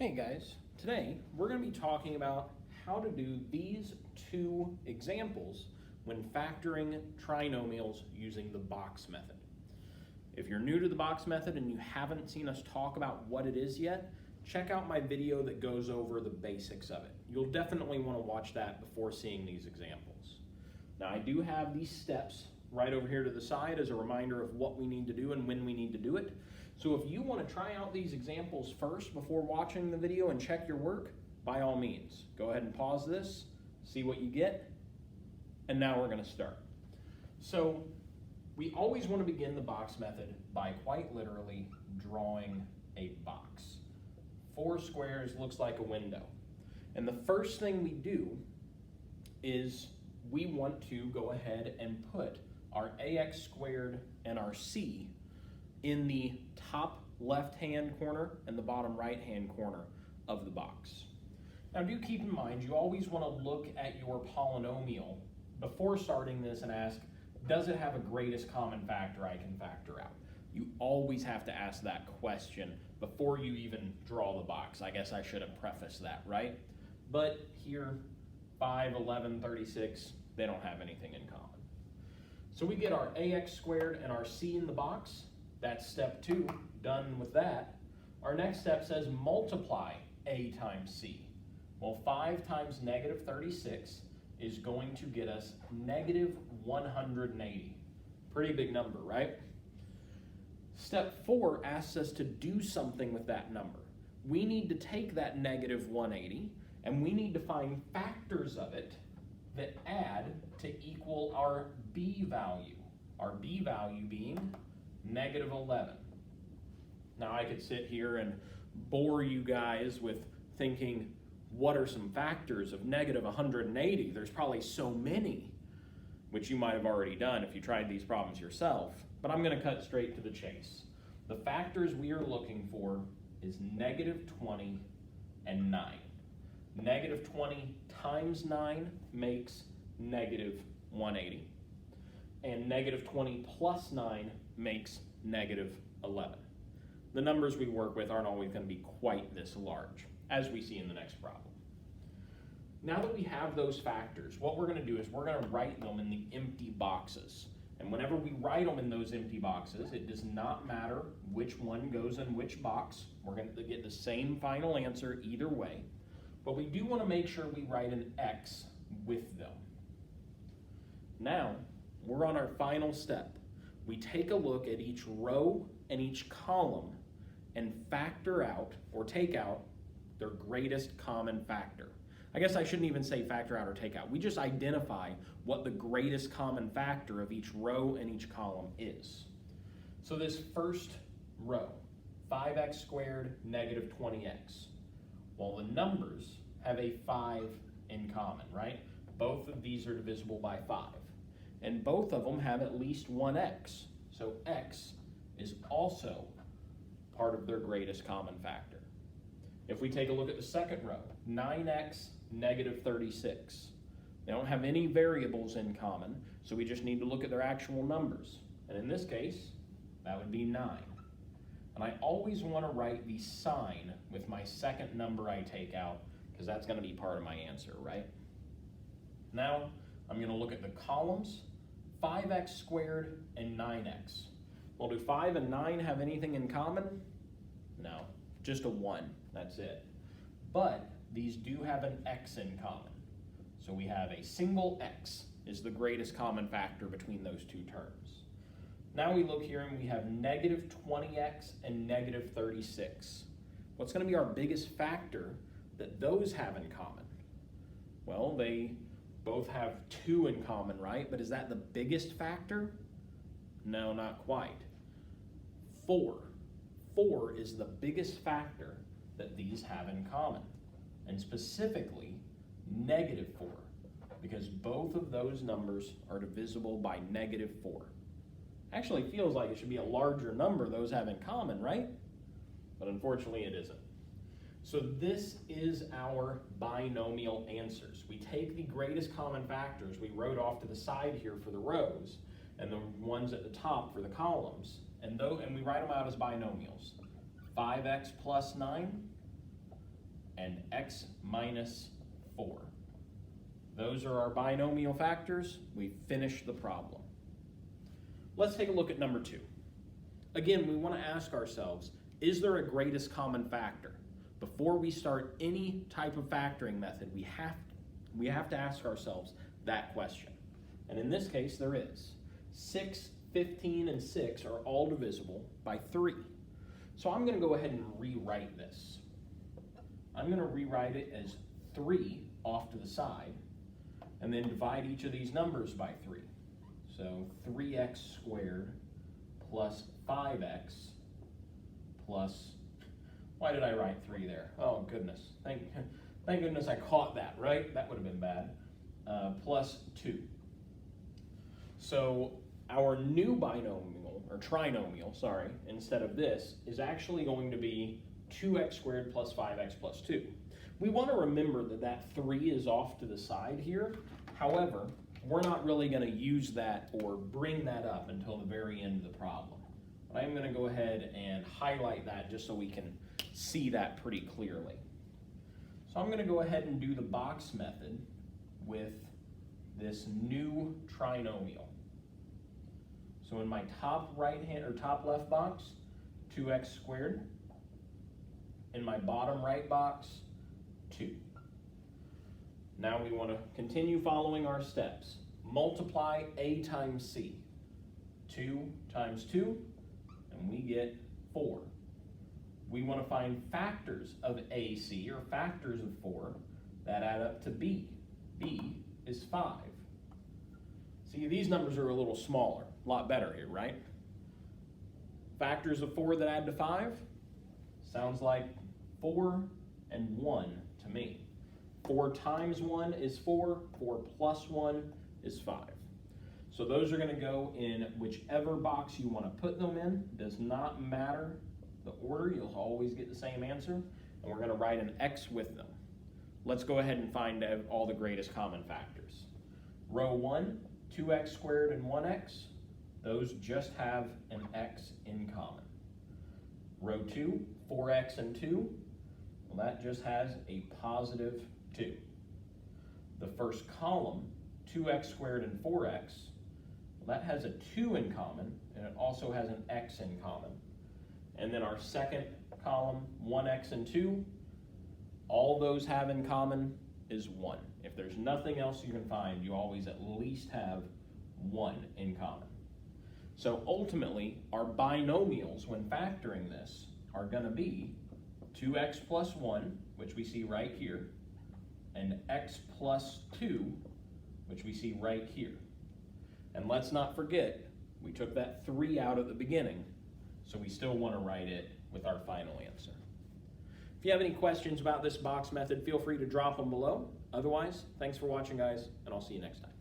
Hey guys, today we're going to be talking about how to do these two examples when factoring trinomials using the box method. If you're new to the box method and you haven't seen us talk about what it is yet, check out my video that goes over the basics of it. You'll definitely want to watch that before seeing these examples. Now I do have these steps right over here to the side as a reminder of what we need to do and when we need to do it. So if you want to try out these examples first before watching the video and check your work, by all means, go ahead and pause this, see what you get, and now we're going to start. So we always want to begin the box method by quite literally drawing a box. 4 squares looks like a window. And the first thing we do is we want to go ahead and put our ax squared and our c in the top left-hand corner and the bottom right-hand corner of the box. Now do keep in mind, you always want to look at your polynomial before starting this and ask, does it have a greatest common factor I can factor out? You always have to ask that question before you even draw the box. I guess I should have prefaced that, right? But here, 5, 11, 36, they don't have anything in common. So we get our ax squared and our c in the box. That's step 2, done with that. Our next step says multiply a times c. Well, 5 times negative 36 is going to get us negative 180. Pretty big number, right? Step 4 asks us to do something with that number. We need to take that negative 180 and we need to find factors of it that add to equal our b value. Our b value being negative 11. Now I could sit here and bore you guys with thinking, what are some factors of negative 180? There's probably so many, which you might have already done if you tried these problems yourself, but I'm going to cut straight to the chase. The factors we are looking for is negative 20 and 9. Negative 20 times 9 makes negative 180. And negative 20 plus 9 makes negative 11. The numbers we work with aren't always going to be quite this large, as we see in the next problem. Now that we have those factors, what we're going to do is we're going to write them in the empty boxes. And whenever we write them in those empty boxes, it does not matter which one goes in which box. We're going to get the same final answer either way. But we do want to make sure we write an X with them. Now, we're on our final step. We take a look at each row and each column and factor out or take out their greatest common factor. I guess I shouldn't even say factor out or take out. We just identify what the greatest common factor of each row and each column is. So this first row, 5x squared negative 20x. Well, the numbers have a 5 in common, right? Both of these are divisible by 5. And both of them have at least one x. So x is also part of their greatest common factor. If we take a look at the second row, 9x negative 36. They don't have any variables in common, so we just need to look at their actual numbers. And in this case, that would be 9. And I always want to write the sign with my second number I take out, because that's going to be part of my answer, right? Now, I'm going to look at the columns, 5x squared and 9x. Well, do 5 and 9 have anything in common? No, just a 1, that's it. But these do have an x in common. So we have a single x is the greatest common factor between those two terms. Now we look here and we have negative 20x and negative 36. What's going to be our biggest factor that those have in common? Well, they both have 2 in common, right? But is that the biggest factor? No, not quite. 4. 4 is the biggest factor that these have in common. And specifically, negative 4, because both of those numbers are divisible by negative 4. Actually feels like it should be a larger number those have in common, right? But unfortunately it isn't. So this is our binomial answers. We take the greatest common factors we wrote off to the side here for the rows, and the ones at the top for the columns, and we write them out as binomials. 5x plus 9 and x minus 4. Those are our binomial factors. We finished the problem. Let's take a look at number 2. Again, we want to ask ourselves, is there a greatest common factor? Before we start any type of factoring method, we have to ask ourselves that question. And in this case, there is. 6, 15, and 6 are all divisible by 3. So I'm going to go ahead and rewrite this. I'm going to rewrite it as 3 off to the side, and then divide each of these numbers by 3. So 3x squared plus 5x plus, why did I write 3 there? Oh goodness, thank goodness I caught that, right? That would have been bad. Plus 2. So our new binomial, or trinomial, sorry, instead of this, is actually going to be 2x squared plus 5x plus 2. We want to remember that that 3 is off to the side here. However, we're not really going to use that or bring that up until the very end of the problem. But I'm going to go ahead and highlight that just so we can see that pretty clearly. So I'm going to go ahead and do the box method with this new trinomial. So in my top right hand or top left box, 2x squared. In my bottom right box, 2. Now we want to continue following our steps. Multiply a times c. 2 times 2, and we get 4. We want to find factors of ac, or factors of 4, that add up to b. b is 5. See, these numbers are a little smaller, a lot better here, right? Factors of 4 that add to 5? Sounds like 4 and 1 to me. 4 times 1 is 4, 4 plus 1 is 5. So those are going to go in whichever box you want to put them in. Does not matter the order, you'll always get the same answer. And we're going to write an x with them. Let's go ahead and find out all the greatest common factors. Row 1, 2x squared and 1x. Those just have an x in common. Row 2, 4x and 2. Well, that just has a positive 2. The first column, 2x squared and 4x, well, that has a 2 in common, and it also has an x in common. And then our second column, 1x and 2, all those have in common is 1. If there's nothing else you can find, you always at least have 1 in common. So ultimately, our binomials, when factoring this, are going to be 2x plus 1, which we see right here, and x plus 2, which we see right here. And let's not forget, we took that 3 out at the beginning, so we still want to write it with our final answer. If you have any questions about this box method, feel free to drop them below. Otherwise, thanks for watching, guys, and I'll see you next time.